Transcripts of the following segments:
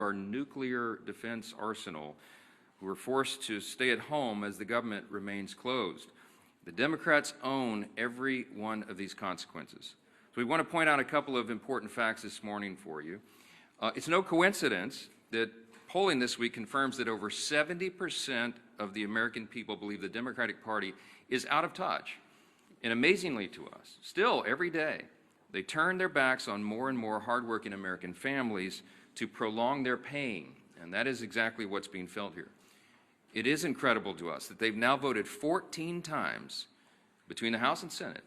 our nuclear defense arsenal who are forced to stay at home as the government remains closed. The Democrats own every one of these consequences. So we want to point out a couple of important facts this morning for you. It's no coincidence that polling this week confirms that over 70% of the American people believe the Democratic Party is out of touch. And amazingly to us, still every day, they turn their backs on more and more hardworking American families to prolong their pain. And that is exactly what's being felt here. It is incredible to us that they've now voted 14 times between the House and Senate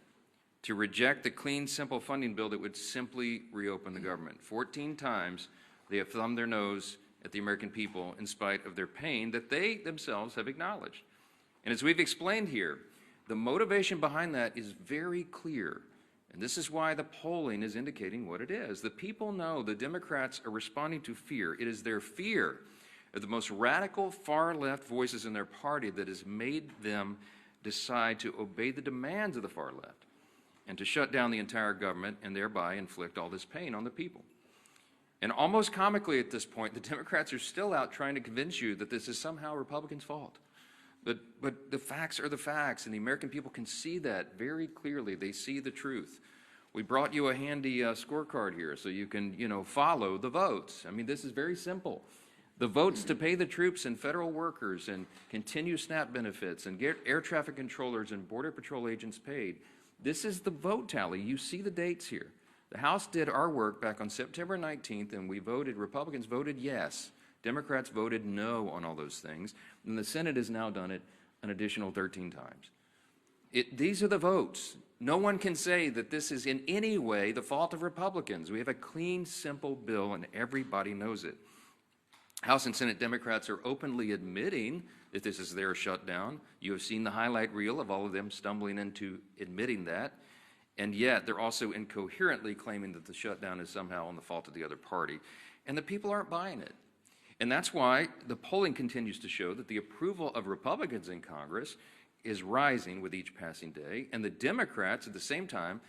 to reject the clean, simple funding bill that would simply reopen the government. 14 times they have thumbed their nose at the American people in spite of their pain that they themselves have acknowledged. And as we've explained here, the motivation behind that is very clear. And this is why the polling is indicating what it is. The people know the Democrats are responding to fear. It is their fear of the most radical far-left voices in their party that has made them decide to obey the demands of the far left and to shut down the entire government and thereby inflict all this pain on the people. And almost comically at this point, the Democrats are still out trying to convince you that this is somehow Republicans' fault. But the facts are the facts, and the American people can see that very clearly. They see the truth. We brought you a handy scorecard here so you can, follow the votes. I mean, this is very simple. The votes to pay the troops and federal workers and continue SNAP benefits and get air traffic controllers and Border Patrol agents paid. This is the vote tally. You see the dates here. The House did our work back on September 19th, and we voted, Republicans voted yes. Democrats voted no on all those things, and the Senate has now done it an additional 13 times. These are the votes. No one can say that this is in any way the fault of Republicans. We have a clean, simple bill, and everybody knows it. House and Senate Democrats are openly admitting that this is their shutdown. You have seen the highlight reel of all of them stumbling into admitting that, and yet they're also incoherently claiming that the shutdown is somehow on the fault of the other party, and the people aren't buying it. And that's why the polling continues to show that the approval of Republicans in Congress is rising with each passing day, and the Democrats at the same time,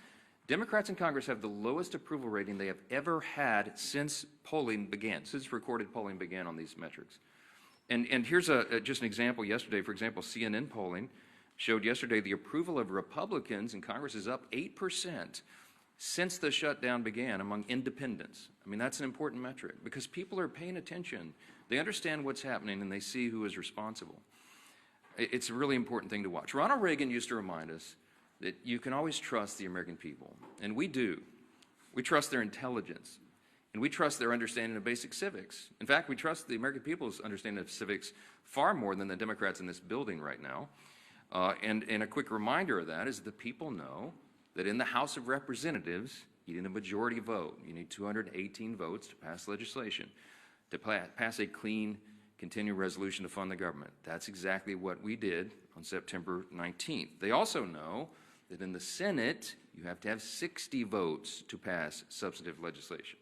Democrats in Congress have the lowest approval rating they have ever had since polling began, since recorded polling began on these metrics. And here's just an example yesterday. For example, CNN polling showed yesterday the approval of Republicans in Congress is up 8% since the shutdown began among independents. I mean, that's an important metric because people are paying attention. They understand what's happening and they see who is responsible. It's a really important thing to watch. Ronald Reagan used to remind us that you can always trust the American people, and we do. We trust their intelligence, and we trust their understanding of basic civics. In fact, we trust the American people's understanding of civics far more than the Democrats in this building right now. And a quick reminder of that is the people know that in the House of Representatives, you need a majority vote. You need 218 votes to pass legislation, to pass a clean, continuing resolution to fund the government. That's exactly what we did on September 19th. They also know that in the Senate, you have to have 60 votes to pass substantive legislation.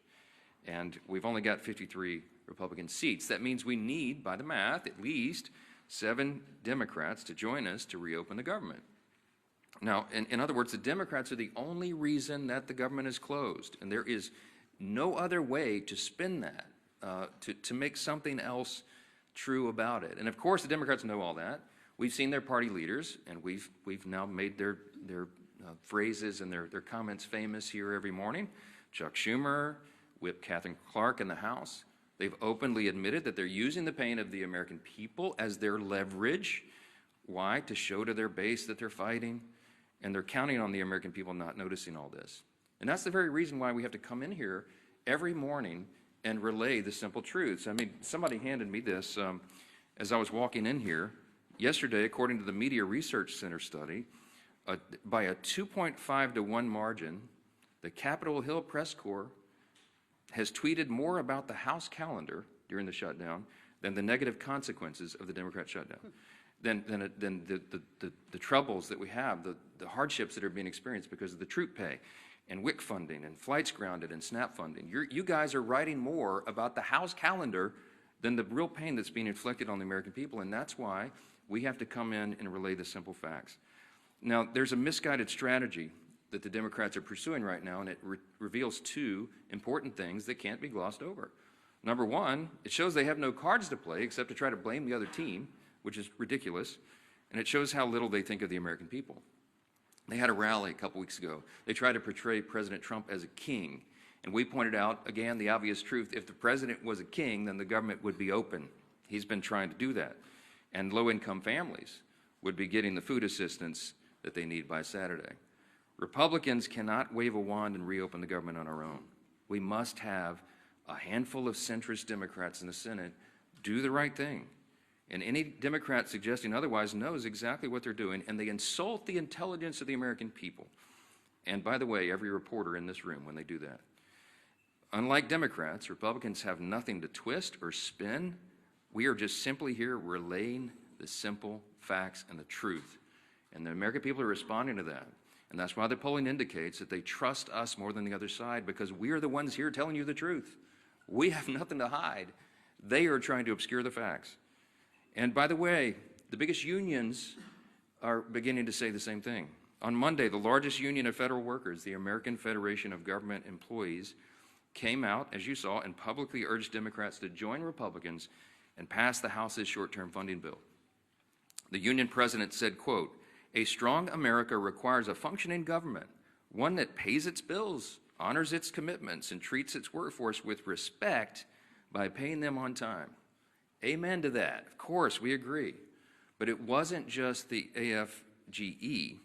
And we've only got 53 Republican seats. That means we need, by the math, at least 7 Democrats to join us to reopen the government. Now, in other words, the Democrats are the only reason that the government is closed, and there is no other way to spin that, to make something else true about it. And of course, the Democrats know all that. We've seen their party leaders, and we've now made their phrases and their comments famous here every morning. Chuck Schumer, Whip Catherine Clark in the House. They've openly admitted that they're using the pain of the American people as their leverage. Why? To show to their base that they're fighting. And they're counting on the American people not noticing all this. And that's the very reason why we have to come in here every morning and relay the simple truths. I mean, somebody handed me this as I was walking in here. Yesterday, according to the Media Research Center study, by a 2.5 to 1 margin, the Capitol Hill Press Corps has tweeted more about the House calendar during the shutdown than the negative consequences of the Democrat shutdown, than the troubles that we have, the hardships that are being experienced because of the troop pay and WIC funding and flights grounded and SNAP funding. You guys are writing more about the House calendar than the real pain that's being inflicted on the American people, and that's why we have to come in and relay the simple facts. Now, there's a misguided strategy that the Democrats are pursuing right now, and it reveals 2 important things that can't be glossed over. Number one, it shows they have no cards to play except to try to blame the other team, which is ridiculous, and it shows how little they think of the American people. They had a rally a couple weeks ago. They tried to portray President Trump as a king, and we pointed out, again, the obvious truth. If the president was a king, then the government would be open. He's been trying to do that. And low-income families would be getting the food assistance that they need by Saturday. Republicans cannot wave a wand and reopen the government on our own. We must have a handful of centrist Democrats in the Senate do the right thing. And any Democrat suggesting otherwise knows exactly what they're doing, and they insult the intelligence of the American people. And by the way, every reporter in this room when they do that. Unlike Democrats, Republicans have nothing to twist or spin. We are just simply here relaying the simple facts and the truth. And the American people are responding to that. And that's why the polling indicates that they trust us more than the other side, because we are the ones here telling you the truth. We have nothing to hide. They are trying to obscure the facts. And by the way, the biggest unions are beginning to say the same thing. On Monday, the largest union of federal workers, the American Federation of Government Employees, came out, as you saw, and publicly urged Democrats to join Republicans and pass the House's short-term funding bill. The union president said, quote, "A strong America requires a functioning government, one that pays its bills, honors its commitments, and treats its workforce with respect by paying them on time." Amen to that. Of course, we agree. But it wasn't just the AFGE.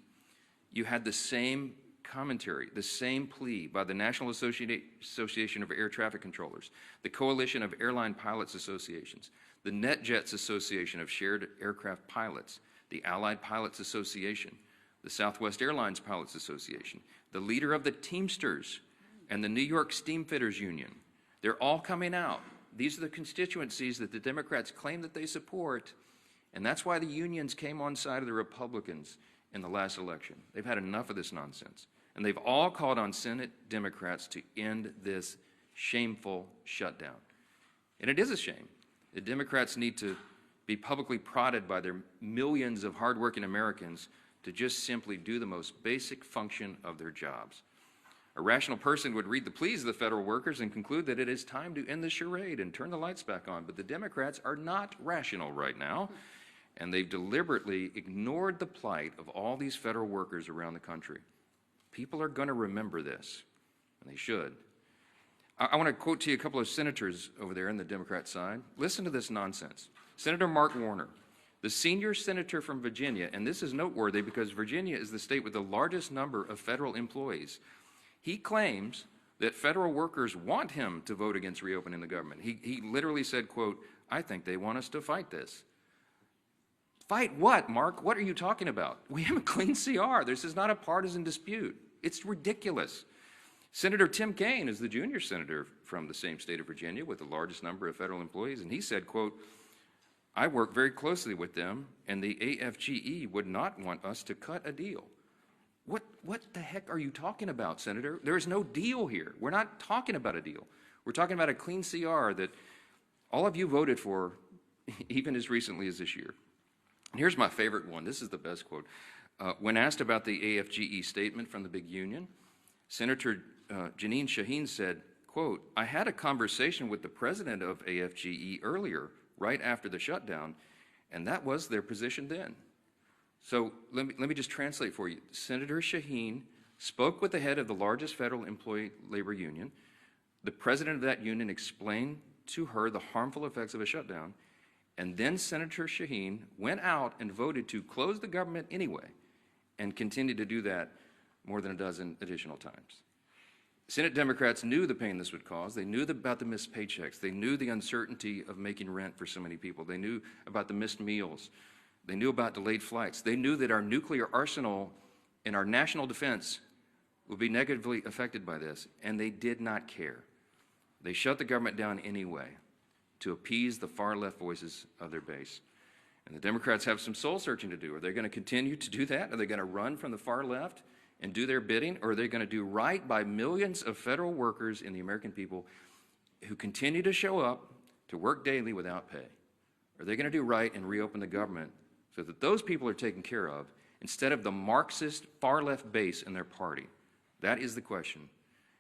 You had the same commentary, the same plea by the National Association of Air Traffic Controllers, the Coalition of Airline Pilots Associations, the NetJets Association of Shared Aircraft Pilots, the Allied Pilots Association, the Southwest Airlines Pilots Association, the leader of the Teamsters, and the New York Steamfitters Union. They're all coming out. These are the constituencies that the Democrats claim that they support, and that's why the unions came on side of the Republicans in the last election. They've had enough of this nonsense, and they've all called on Senate Democrats to end this shameful shutdown. And it is a shame. The Democrats need to be publicly prodded by their millions of hardworking Americans to just simply do the most basic function of their jobs. A rational person would read the pleas of the federal workers and conclude that it is time to end the charade and turn the lights back on. But the Democrats are not rational right now, and they've deliberately ignored the plight of all these federal workers around the country. People are going to remember this, and they should. I want to quote to you a couple of senators over there on the Democrat side. Listen to this nonsense. Senator Mark Warner, the senior senator from Virginia, and this is noteworthy because Virginia is the state with the largest number of federal employees. He claims that federal workers want him to vote against reopening the government. He literally said, quote, "I think they want us to fight this." Fight what, Mark? What are you talking about? We have a clean CR. This is not a partisan dispute. It's ridiculous. Senator Tim Kaine is the junior senator from the same state of Virginia with the largest number of federal employees, and he said, quote, "I work very closely with them, and the AFGE would not want us to cut a deal." What the heck are you talking about, Senator? There is no deal here. We're not talking about a deal. We're talking about a clean CR that all of you voted for even as recently as this year. And here's my favorite one. This is the best quote. When asked about the AFGE statement from the big union, Senator Jeanine Shaheen said, quote, "I had a conversation with the president of AFGE earlier, right after the shutdown, and that was their position then." So let me just translate for you. Senator Shaheen spoke with the head of the largest federal employee labor union. The president of that union explained to her the harmful effects of a shutdown, and then Senator Shaheen went out and voted to close the government anyway and continued to do that more than a dozen additional times. Senate Democrats knew the pain this would cause. They knew about the missed paychecks. They knew the uncertainty of making rent for so many people. They knew about the missed meals. They knew about delayed flights. They knew that our nuclear arsenal and our national defense would be negatively affected by this, and they did not care. They shut the government down anyway to appease the far-left voices of their base. And the Democrats have some soul-searching to do. Are they going to continue to do that? Are they going to run from the far left and do their bidding? Or are they going to do right by millions of federal workers and the American people who continue to show up to work daily without pay? Are they going to do right and reopen the government so that those people are taken care of instead of the Marxist far-left base in their party? That is the question.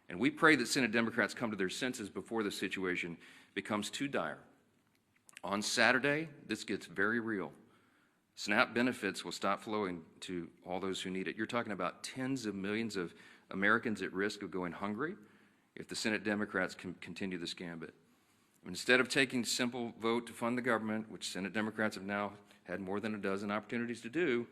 And we pray that Senate Democrats come to their senses before this situation becomes too dire. On Saturday, this gets very real. SNAP benefits will stop flowing to all those who need it. You're talking about tens of millions of Americans at risk of going hungry if the Senate Democrats can continue this gambit. Instead of taking a simple vote to fund the government, which Senate Democrats have now had more than a dozen opportunities to do,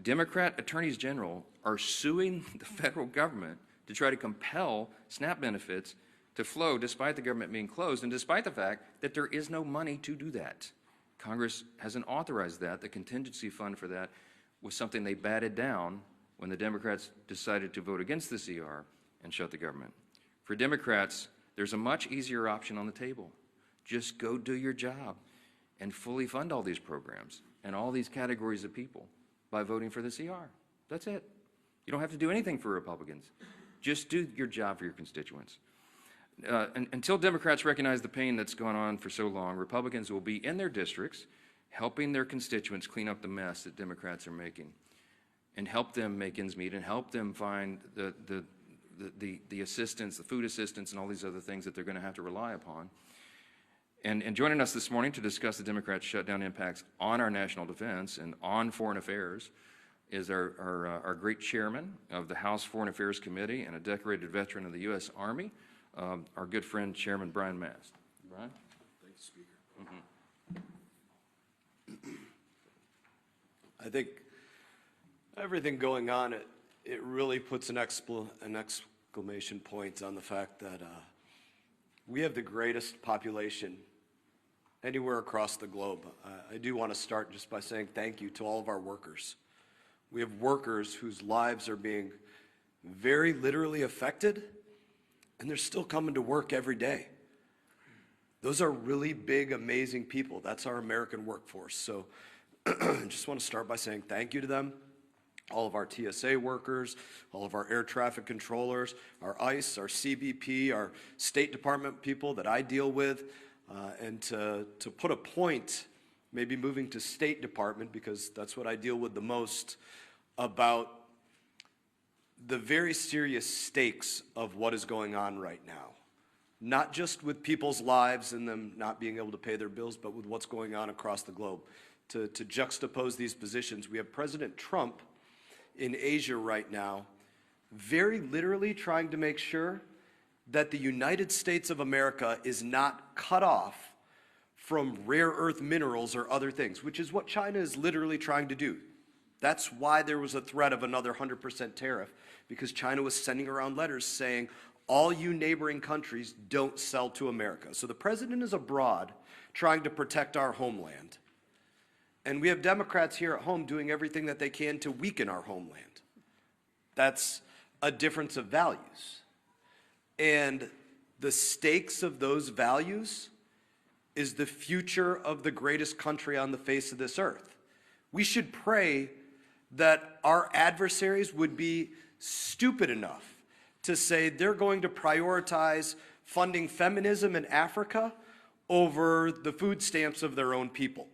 Democrat attorneys general are suing the federal government to try to compel SNAP benefits to flow despite the government being closed and despite the fact that there is no money to do that. Congress hasn't authorized that. The contingency fund for that was something they batted down when the Democrats decided to vote against the CR and shut the government. For Democrats, there's a much easier option on the table. Just go do your job and fully fund all these programs and all these categories of people by voting for the CR. That's it. You don't have to do anything for Republicans. Just do your job for your constituents. Until Democrats recognize the pain that's gone on for so long, Republicans will be in their districts helping their constituents clean up the mess that Democrats are making and help them make ends meet and help them find the assistance, the food assistance, and all these other things that they're going to have to rely upon. And joining us this morning to discuss the Democrats' shutdown impacts on our national defense and on foreign affairs is our great chairman of the House Foreign Affairs Committee and a decorated veteran of the U.S. Army, our good friend, Chairman Brian Mast. Brian? Thank you, Speaker. I think everything going on, it really puts an exclamation point on the fact that we have the greatest population anywhere across the globe. I do want to start just by saying thank you to all of our workers. We have workers whose lives are being very literally affected, and they're still coming to work every day. Those are really big, amazing people. That's our American workforce. So I just want to start by saying thank you to them, all of our TSA workers, all of our air traffic controllers, our ICE, our CBP, our State Department people that I deal with, and to put a point, maybe moving to State Department, because that's what I deal with the most, about the very serious stakes of what is going on right now. Not just with people's lives and them not being able to pay their bills, but with what's going on across the globe. To juxtapose these positions, we have President Trump in Asia right now, very literally trying to make sure that the United States of America is not cut off from rare earth minerals or other things, which is what China is literally trying to do. That's why there was a threat of another 100% tariff, because China was sending around letters saying, all you neighboring countries don't sell to America. So the president is abroad trying to protect our homeland. And we have Democrats here at home doing everything that they can to weaken our homeland. That's a difference of values. And the stakes of those values is the future of the greatest country on the face of this earth. We should pray that our adversaries would be stupid enough to say they're going to prioritize funding feminism in Africa over the food stamps of their own people.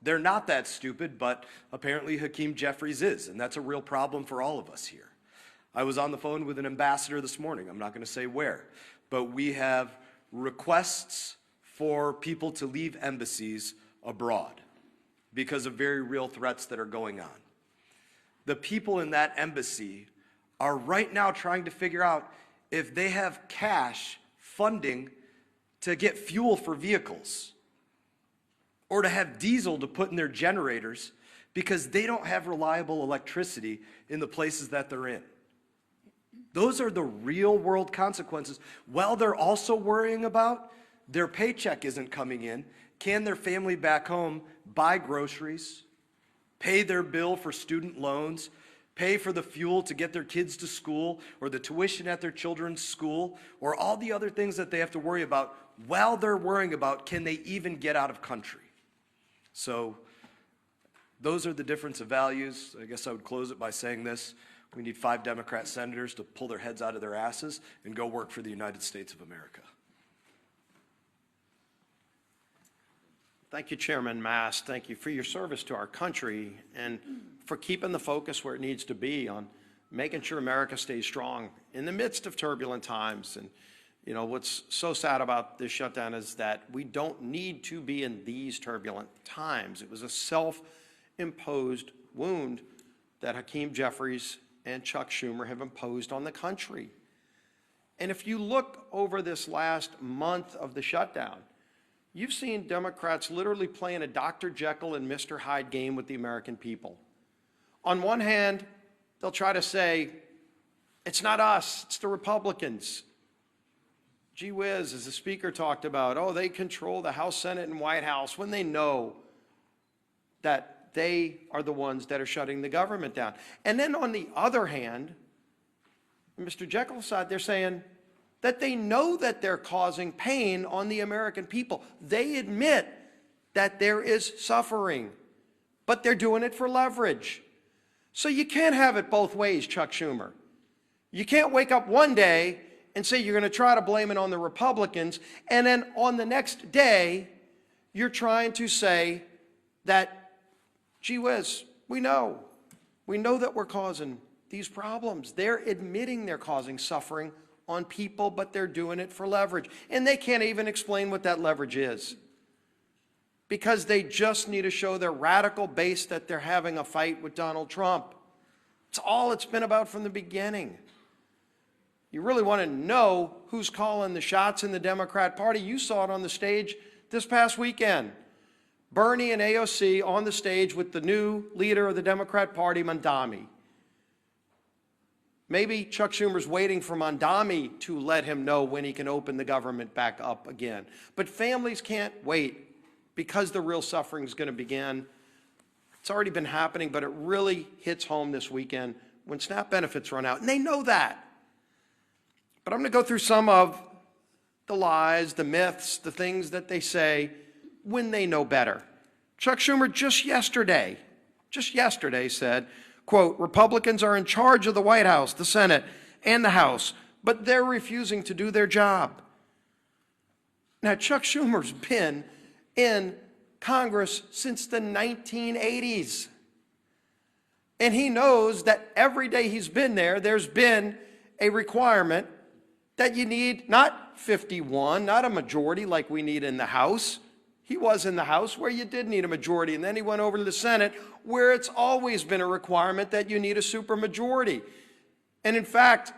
They're not that stupid, but apparently Hakeem Jeffries is, and that's a real problem for all of us here. I was on the phone with an ambassador this morning. I'm not going to say where, but we have requests for people to leave embassies abroad because of very real threats that are going on. The people in that embassy are right now trying to figure out if they have cash funding to get fuel for vehicles or to have diesel to put in their generators because they don't have reliable electricity in the places that they're in. Those are the real world consequences. While they're also worrying about their paycheck isn't coming in, can their family back home buy groceries, pay their bill for student loans, pay for the fuel to get their kids to school, or the tuition at their children's school, or all the other things that they have to worry about while they're worrying about can they even get out of country. So those are the difference of values. I guess I would close it by saying this. We need 5 Democrat senators to pull their heads out of their asses and go work for the United States of America. Thank you, Chairman Mast. Thank you for your service to our country and for keeping the focus where it needs to be on making sure America stays strong in the midst of turbulent times. And You know, what's so sad about this shutdown is that we don't need to be in these turbulent times. It was a self-imposed wound that Hakeem Jeffries and Chuck Schumer have imposed on the country. And if you look over this last month of the shutdown, you've seen Democrats literally playing a Dr. Jekyll and Mr. Hyde game with the American people. On one hand, they'll try to say, it's not us, it's the Republicans. Gee whiz, as the speaker talked about, oh, they control the House, Senate, and White House, when they know that they are the ones that are shutting the government down. And then on the other hand, Mr. Jekyll's side, they're saying that they know that they're causing pain on the American people. They admit that there is suffering, but they're doing it for leverage. So you can't have it both ways, Chuck Schumer. You can't wake up one day and say you're going to try to blame it on the Republicans, and then on the next day, you're trying to say that, gee whiz, we know that we're causing these problems. They're admitting they're causing suffering on people, but they're doing it for leverage. And they can't even explain what that leverage is, because they just need to show their radical base that they're having a fight with Donald Trump. It's all it's been about from the beginning. You really want to know who's calling the shots in the Democrat Party? You saw it on the stage this past weekend. Bernie and AOC on the stage with the new leader of the Democrat Party, Mondami. Maybe Chuck Schumer's waiting for Mondami to let him know when he can open the government back up again. But families can't wait, because the real suffering is going to begin. It's already been happening, but it really hits home this weekend when SNAP benefits run out, and they know that. But I'm going to go through some of the lies, the myths, the things that they say when they know better. Chuck Schumer just yesterday said, quote, Republicans are in charge of the White House, the Senate, and the House, but they're refusing to do their job. Now, Chuck Schumer's been in Congress since the 1980s. And he knows that every day he's been there, there's been a requirement that you need not 51, not a majority like we need in the House. He was in the House where you did need a majority, and then he went over to the Senate where it's always been a requirement that you need a supermajority. And in fact,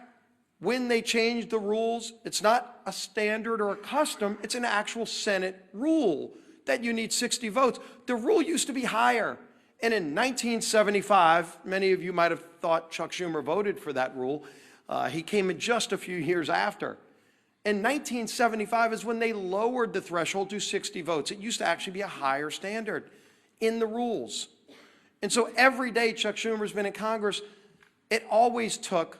when they changed the rules, it's not a standard or a custom, it's an actual Senate rule that you need 60 votes. The rule used to be higher. And in 1975, many of you might have thought Chuck Schumer voted for that rule. He came in just a few years after. In 1975 is when they lowered the threshold to 60 votes. It used to actually be a higher standard in the rules. And so every day Chuck Schumer's been in Congress, it always took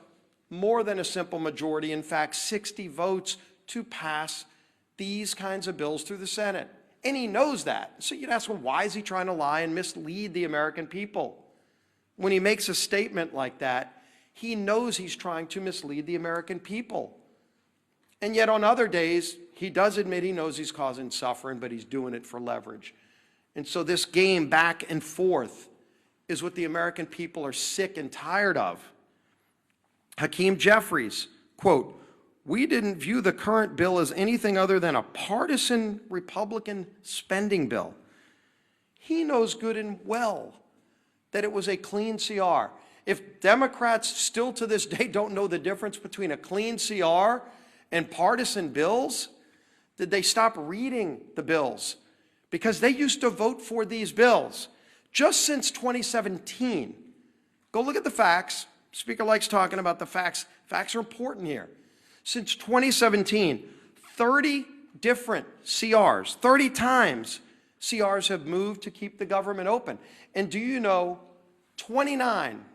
more than a simple majority, in fact, 60 votes to pass these kinds of bills through the Senate. And he knows that. So you'd ask, well, why is he trying to lie and mislead the American people? When he makes a statement like that, he knows he's trying to mislead the American people. And yet on other days, he does admit he knows he's causing suffering, but he's doing it for leverage. And so this game back and forth is what the American people are sick and tired of. Hakeem Jeffries, quote, we didn't view the current bill as anything other than a partisan Republican spending bill. He knows good and well that it was a clean CR. If Democrats still to this day don't know the difference between a clean CR and partisan bills, did they stop reading the bills? Because they used to vote for these bills. Just since 2017, go look at the facts. Speaker likes talking about the facts. Facts are important here. Since 2017, 30 different CRs, 30 times CRs have moved to keep the government open. And do you know 29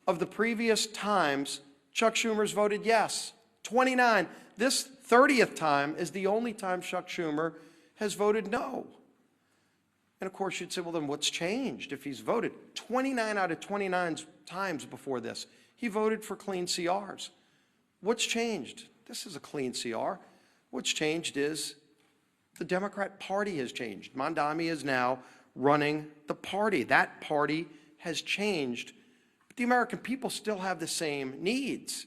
of the previous times Chuck Schumer's voted yes? 29. This 30th time is the only time Chuck Schumer has voted no. And of course you'd say, well, then what's changed if he's voted? 29 out of 29 times before this, he voted for clean CRs. What's changed? This is a clean CR. What's changed is the Democrat Party has changed. Mondami is now running the party. That party has changed. But the American people still have the same needs.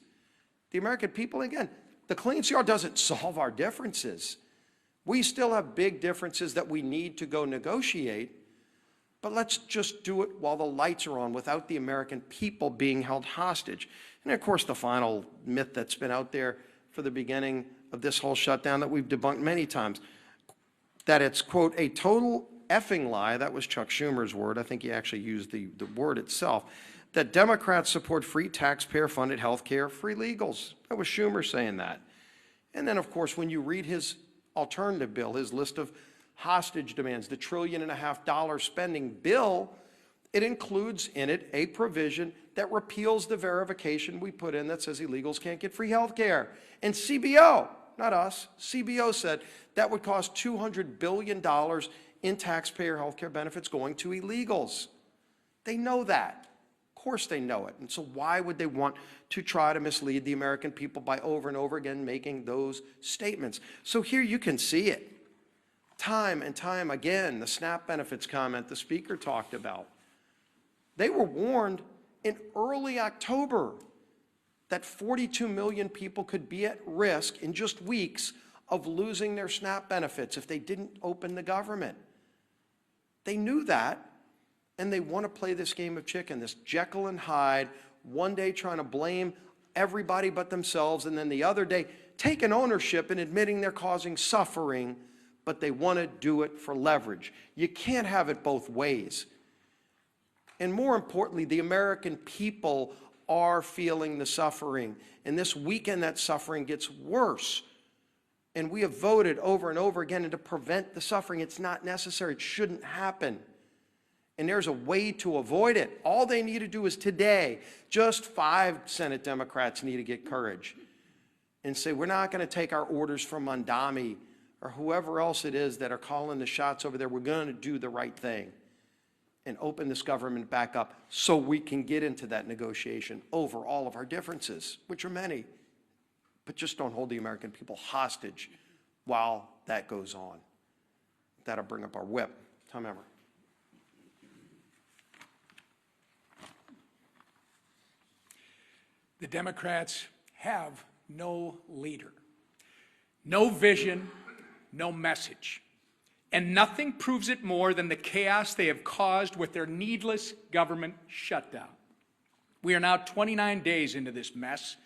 The American people, again, The clean CR doesn't solve our differences. We still have big differences that we need to go negotiate, but let's just do it while the lights are on without the American people being held hostage. And of course, the final myth that's been out there for the beginning of this whole shutdown that we've debunked many times, that it's, quote, a total effing lie, that was Chuck Schumer's word, I think he actually used the word itself, that Democrats support free taxpayer-funded health care, free legals. That was Schumer saying that. And then, of course, when you read his alternative bill, his list of hostage demands, the $1.5 trillion spending bill, it includes in it a provision that repeals the verification we put in that says illegals can't get free health care. And CBO, not us, CBO said that would cost $200 billion in taxpayer health care benefits going to illegals. They know that. Of course they know it. And so why would they want to try to mislead the American people by over and over again making those statements? So here you can see it. Time and time again, the SNAP benefits comment the speaker talked about. They were warned in early October that 42 million people could be at risk in just weeks of losing their SNAP benefits if they didn't open the government. They knew that, and they want to play this game of chicken, this Jekyll and Hyde, one day trying to blame everybody but themselves, and then the other day taking ownership and admitting they're causing suffering, but they want to do it for leverage. You can't have it both ways. And more importantly, the American people are feeling the suffering. And this weekend, that suffering gets worse. And we have voted over and over again to prevent the suffering. It's not necessary. It shouldn't happen. And there's a way to avoid it. All they need to do is today, just 5 Senate Democrats need to get courage and say, we're not going to take our orders from Mondami or whoever else it is that are calling the shots over there. We're going to do the right thing and open this government back up so we can get into that negotiation over all of our differences, which are many, but just don't hold the American people hostage while that goes on. That'll bring up our whip. Tom Emmer. The Democrats have no leader, no vision, no message. And nothing proves it more than the chaos they have caused with their needless government shutdown. We are now 29 days into this mess,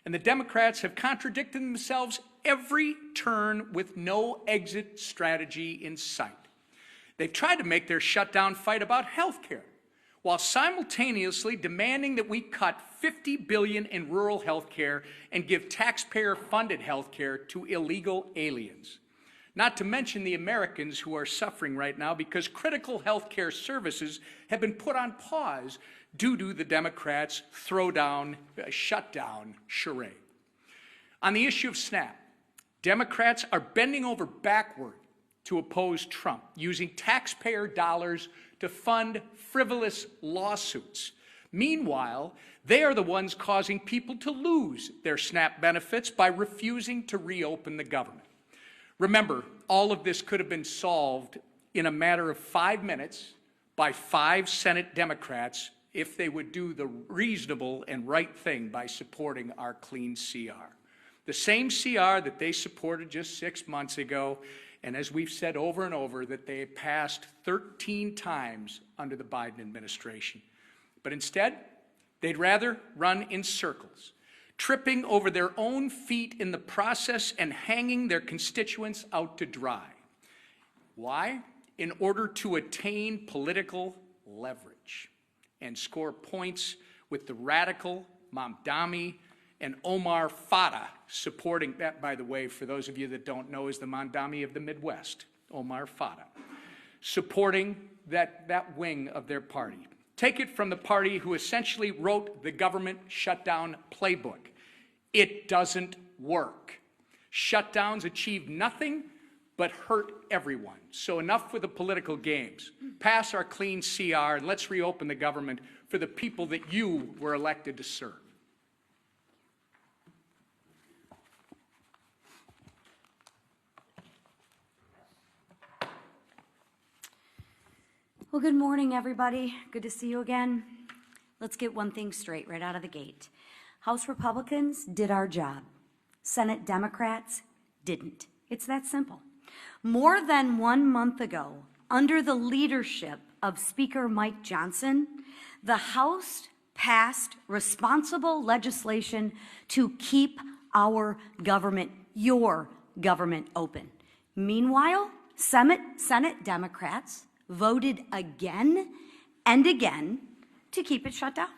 and the Democrats have contradicted themselves every turn with no exit strategy in sight. They've tried to make their shutdown fight about health care, while simultaneously demanding that we cut $50 billion in rural health care and give taxpayer-funded health care to illegal aliens. Not to mention the Americans who are suffering right now because critical health care services have been put on pause due to the Democrats' shutdown charade. On the issue of SNAP, Democrats are bending over backward to oppose Trump, using taxpayer dollars to fund frivolous lawsuits. Meanwhile, they are the ones causing people to lose their SNAP benefits by refusing to reopen the government. Remember, all of this could have been solved in a matter of 5 minutes by 5 Senate Democrats if they would do the reasonable and right thing by supporting our clean CR. The same CR that they supported just 6 months ago, and as we've said over and over, that they passed 13 times under the Biden administration. But instead, they'd rather run in circles, tripping over their own feet in the process and hanging their constituents out to dry. Why? In order to attain political leverage and score points with the radical Mamdani and Omar Fata supporting that, by the way, for those of you that don't know, is the Mamdani of the Midwest, Omar Fata, supporting that wing of their party. Take it from the party who essentially wrote the government shutdown playbook. It doesn't work. Shutdowns achieve nothing but hurt everyone. So enough with the political games. Pass our clean CR and let's reopen the government for the people that you were elected to serve. Well, good morning, everybody. Good to see you again. Let's get one thing straight right out of the gate. House Republicans did our job. Senate Democrats didn't. It's that simple. More than 1 month ago, under the leadership of Speaker Mike Johnson, the House passed responsible legislation to keep our government, your government, open. Meanwhile, Senate Democrats voted again and again to keep it shut down.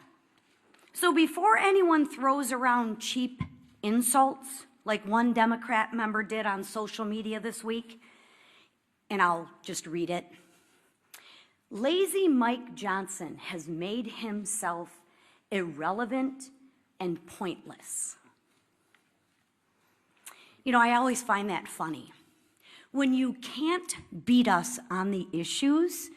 So before anyone throws around cheap insults like one Democrat member did on social media this week, and I'll just read it. Lazy Mike Johnson has made himself irrelevant and pointless. You know, I always find that funny. When you can't beat us on the issues,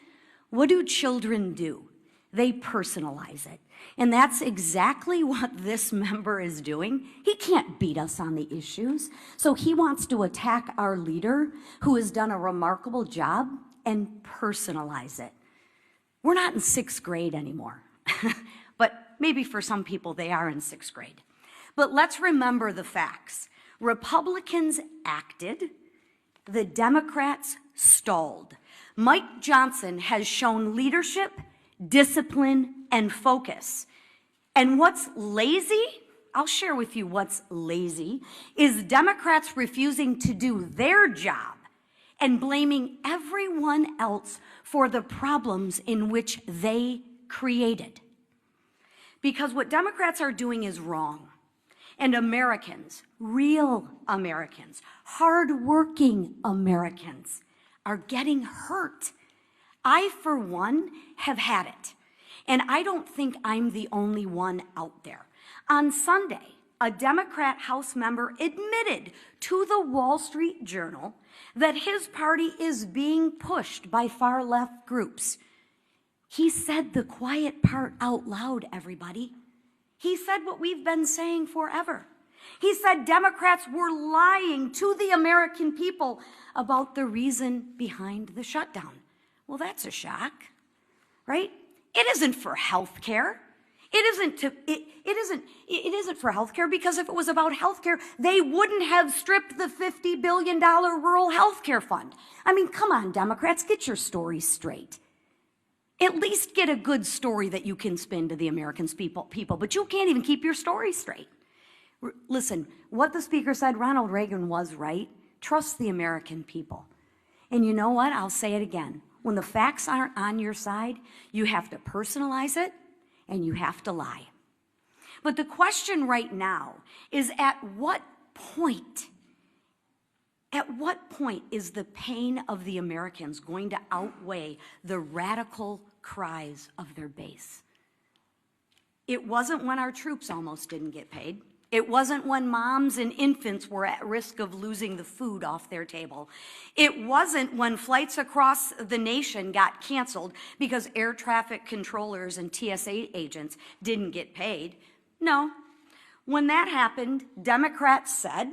what do children do? They personalize it. And that's exactly what this member is doing. He can't beat us on the issues. So he wants to attack our leader, who has done a remarkable job, and personalize it. We're not in 6th grade anymore. But maybe for some people they are in 6th grade. But let's remember the facts. Republicans acted, the Democrats stalled. Mike Johnson has shown leadership, discipline, and focus. And what's lazy, I'll share with you what's lazy, is Democrats refusing to do their job and blaming everyone else for the problems in which they created. Because what Democrats are doing is wrong. And Americans, real Americans, hardworking Americans, are getting hurt. I, for one, have had it. And I don't think I'm the only one out there. On Sunday, a Democrat House member admitted to the Wall Street Journal that his party is being pushed by far-left groups. He said the quiet part out loud, everybody. He said what we've been saying forever. He said Democrats were lying to the American people about the reason behind the shutdown. Well, that's a shock, right? It isn't for health care. It isn't for health care, because if it was about health care, they wouldn't have stripped the $50 billion rural health care fund. I mean, come on, Democrats, get your stories straight. At least get a good story that you can spin to the American people, but you can't even keep your story straight. Listen, what the speaker said, Ronald Reagan was right. Trust the American people. And you know what? I'll say it again. When the facts aren't on your side, you have to personalize it and you have to lie. But the question right now is, at what point is the pain of the Americans going to outweigh the radical cries of their base? It wasn't when our troops almost didn't get paid. It wasn't when moms and infants were at risk of losing the food off their table. It wasn't when flights across the nation got canceled because air traffic controllers and TSA agents didn't get paid. No. When that happened, Democrats said,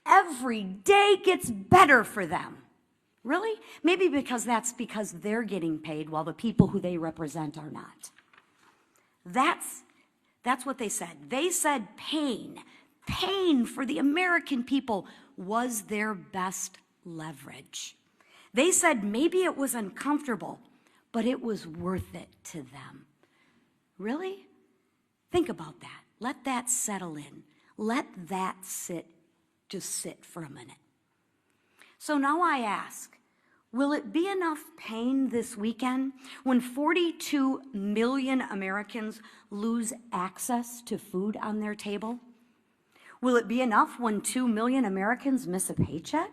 every day gets better for them. Really? Maybe because they're getting paid while the people who they represent are not. That's what they said. They said pain for the American people was their best leverage. They said maybe it was uncomfortable, but it was worth it to them. Really? Think about that. Let that settle in. Let that just sit for a minute. So now I ask, will it be enough pain this weekend when 42 million Americans lose access to food on their table? Will it be enough when 2 million Americans miss a paycheck?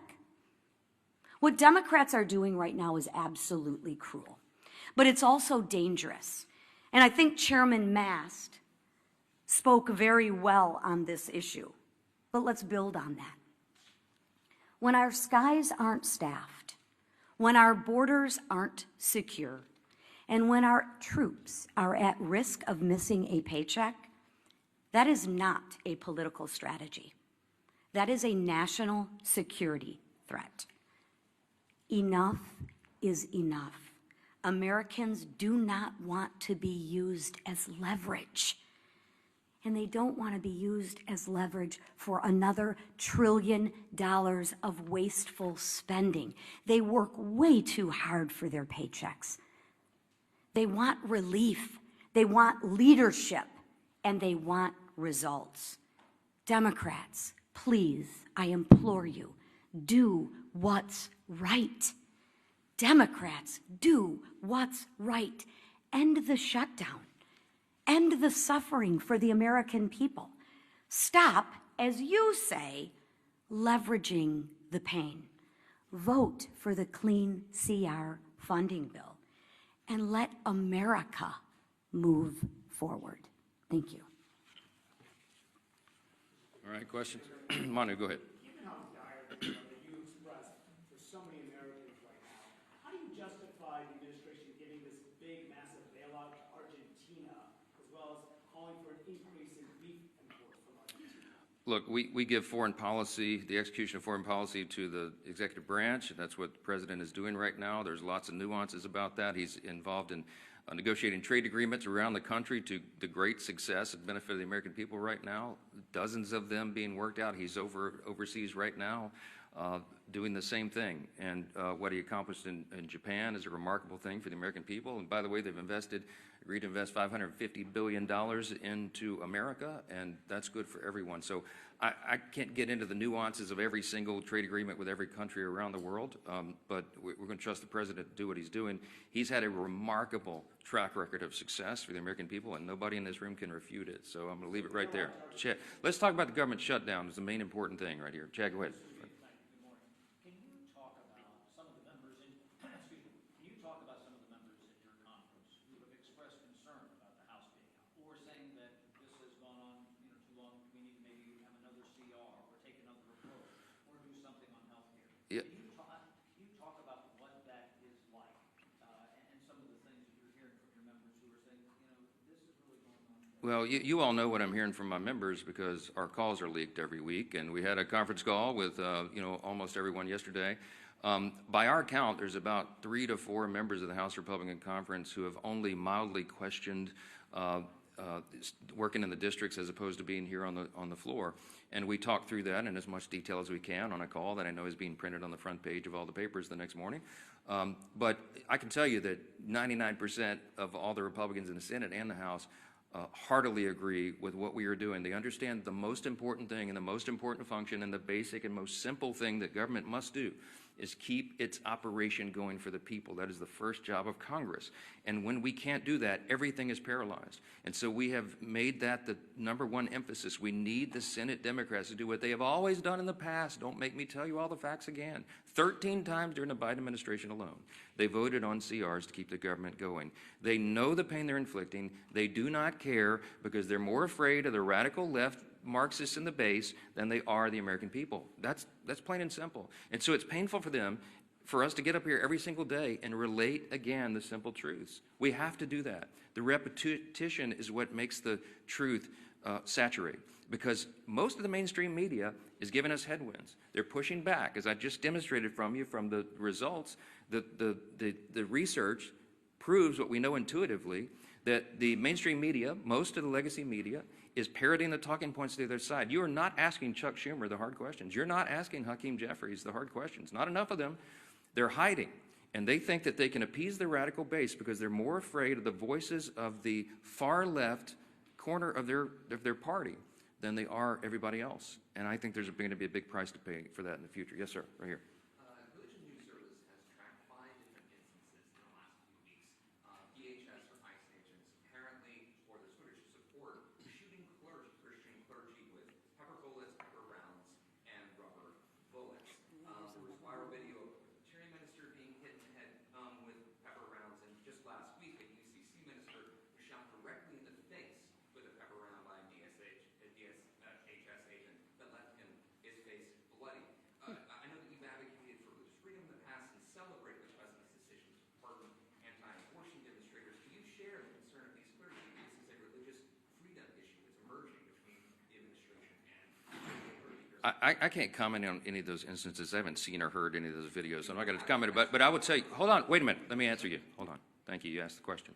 What Democrats are doing right now is absolutely cruel, but it's also dangerous. And I think Chairman Mast spoke very well on this issue, but let's build on that. When our skies aren't staffed, when our borders aren't secure, and when our troops are at risk of missing a paycheck, that is not a political strategy. That is a national security threat. Enough is enough. Americans do not want to be used as leverage. and they don't want to be used as leverage for another $1 trillion of wasteful spending. They work way too hard for their paychecks. They want relief, they want leadership, and they want results. Democrats, please, I implore you, do what's right. Democrats, do what's right. End the shutdown. End the suffering for the American people. Stop, as you say, leveraging the pain. Vote for the Clean CR funding bill and let America move forward. Thank you. All right, questions? Manu, go ahead. Given how dire the feeling that you expressed for so many Americans right now, how do you justify the administration giving this big, massive bailout to Argentina, as well as calling for an increase in beef imports from Argentina? Look, we give foreign policy, the execution of foreign policy to the executive branch, and that's what the president is doing right now. There's lots of nuances about that. He's involved in negotiating trade agreements around the country to the great success and benefit of the American people right now. Dozens of them being worked out. He's overseas right now doing the same thing. And what he accomplished in Japan is a remarkable thing for the American people. And by the way, they've agreed to invest $550 billion into America, and that's good for everyone. So I can't get into the nuances of every single trade agreement with every country around the world, but we're going to trust the president to do what he's doing. He's had a remarkable track record of success for the American people, and nobody in this room can refute it. So I'm going to leave it right there. Chad, let's talk about the government shutdown. It's the main important thing right here. Chad, go ahead. Can you talk about some of the members in, excuse me, can you talk about some of the members at your conference who have expressed concern about the House being out, or saying that this has gone on, too long, we need to maybe have another CR or take another approach or do something on health care? Yeah. Can you talk about what that is like and some of the things that you're hearing from your members who are saying, this is really going on? Well, you all know what I'm hearing from my members because our calls are leaked every week, and we had a conference call with almost everyone yesterday. By our count, there's about 3 to 4 members of the House Republican Conference who have only mildly questioned working in the districts as opposed to being here on the floor. And we talked through that in as much detail as we can on a call that I know is being printed on the front page of all the papers the next morning. But I can tell you that 99% of all the Republicans in the Senate and the House heartily agree with what we are doing. They understand the most important thing and the most important function and the basic and most simple thing that government must do is keep its operation going for the people. That is the first job of Congress. And when we can't do that, everything is paralyzed. And so we have made that the #1 emphasis. We need the Senate Democrats to do what they have always done in the past. Don't make me tell you all the facts again. 13 times during the Biden administration alone, they voted on CRs to keep the government going. They know the pain they're inflicting. They do not care because they're more afraid of the radical left Marxists in the base than they are the American people. That's plain and simple. And so it's painful for them, for us to get up here every single day and relate again the simple truths. We have to do that. The repetition is what makes the truth saturate, because most of the mainstream media is giving us headwinds. They're pushing back, as I just demonstrated from you from the results. The research proves what we know intuitively, that the mainstream media, most of the legacy media, is parroting the talking points to the other side. You are not asking Chuck Schumer the hard questions. You're not asking Hakeem Jeffries the hard questions. Not enough of them. They're hiding. And they think that they can appease the radical base because they're more afraid of the voices of the far left corner of their party than they are everybody else. And I think there's going to be a big price to pay for that in the future. Yes, sir, right here. Religion News Service has tracked 5 different instances in the last few weeks. DHS or ICE agents apparently, or the Swedish support, shooting Christian clergy with pepper bullets, pepper rounds, and rubber bullets. There was viral video of a Unitarian minister being hit in the head with pepper rounds, and just last week a UCC minister was shot directly in the face with a pepper round by a DHS agent that left his face bloody. I know that you've advocated for religious freedom in the past and celebrated the president's decision to pardon anti-abortion demonstrators. Do you share the concern of these clergy? This is a religious freedom issue that's emerging between the administration and clergy. I can't comment on any of those instances. I haven't seen or heard any of those videos. So I'm not going to comment about it. But I would say, hold on, wait a minute. Let me answer you. Hold on. Thank you. You asked the question.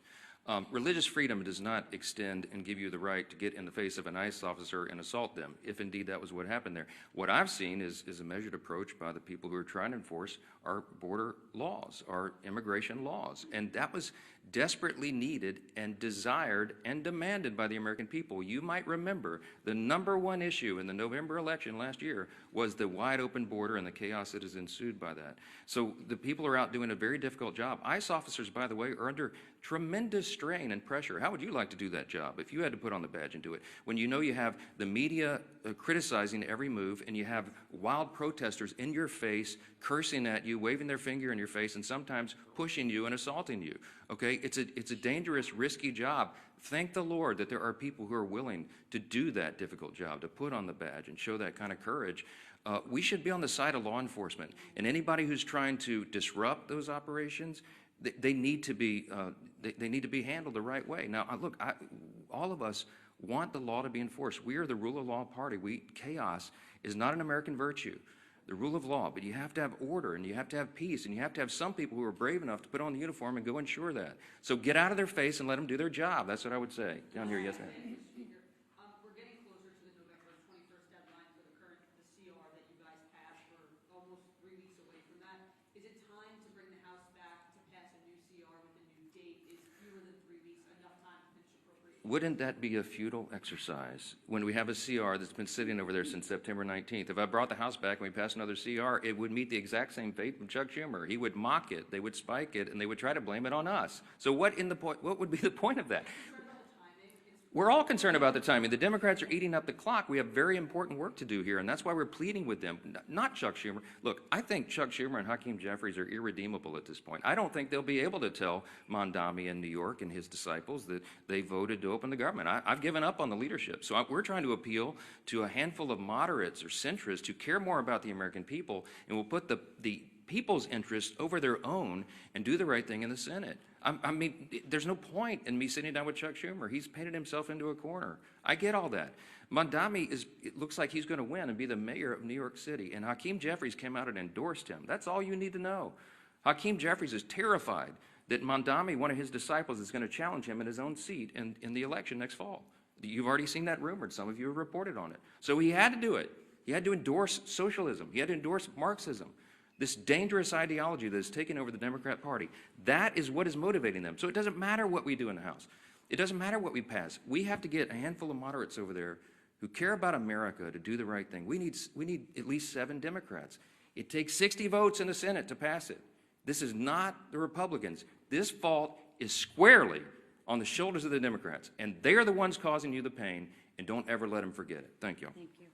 Religious freedom does not extend and give you the right to get in the face of an ICE officer and assault them, if indeed that was what happened there. What I've seen is a measured approach by the people who are trying to enforce our border laws, our immigration laws. And that was desperately needed and desired and demanded by the American people. You might remember the #1 issue in the November election last year was the wide open border and the chaos that has ensued by that. So the people are out doing a very difficult job. ICE officers, by the way, are under tremendous strain and pressure. How would you like to do that job if you had to put on the badge and do it? When you know you have the media criticizing every move, and you have wild protesters in your face, cursing at you, waving their finger in your face, and sometimes pushing you and assaulting you. Okay, it's a dangerous, risky job. Thank the Lord that there are people who are willing to do that difficult job, to put on the badge and show that kind of courage. We should be on the side of law enforcement, and anybody who's trying to disrupt those operations, they need to be handled the right way. Now, look, all of us want the law to be enforced. We are the rule of law party. Chaos is not an American virtue, the rule of law, but you have to have order, and you have to have peace, and you have to have some people who are brave enough to put on the uniform and go ensure that. So get out of their face and let them do their job. That's what I would say. Down here, yes, ma'am. We're getting closer to the November 21st deadline for the CR that you guys passed. We're almost 3 weeks away from that. Is it time to bring the House back to pass a new CR with a new date? Is fewer than 3 weeks enough time to finish appropriations? Wouldn't that be a futile exercise when we have a CR that's been sitting over there since September 19th? If I brought the House back and we passed another CR, it would meet the exact same fate from Chuck Schumer. He would mock it, they would spike it, and they would try to blame it on us. So what would be the point of that? We're all concerned about the timing. The Democrats are eating up the clock. We have very important work to do here, and that's why we're pleading with them, not Chuck Schumer. Look, I think Chuck Schumer and Hakeem Jeffries are irredeemable at this point. I don't think they'll be able to tell Mondami in New York and his disciples that they voted to open the government. I've given up on the leadership. So we're trying to appeal to a handful of moderates or centrists who care more about the American people and will put the people's interest over their own and do the right thing in the Senate. I mean, there's no point in me sitting down with Chuck Schumer. He's painted himself into a corner. I get all that. Mondami it looks like he's going to win and be the mayor of New York City, and Hakeem Jeffries came out and endorsed him. That's all you need to know. Hakeem Jeffries is terrified that Mondami, one of his disciples, is going to challenge him in his own seat in the election next fall. You've already seen that rumored. Some of you have reported on it. So he had to do it. He had to endorse socialism. He had to endorse Marxism. This dangerous ideology that has taken over the Democrat Party, that is what is motivating them. So it doesn't matter what we do in the House. It doesn't matter what we pass. We have to get a handful of moderates over there who care about America to do the right thing. We need at least 7 Democrats. It takes 60 votes in the Senate to pass it. This is not the Republicans. This fault is squarely on the shoulders of the Democrats, and they are the ones causing you the pain, and don't ever let them forget it. Thank you. Thank you.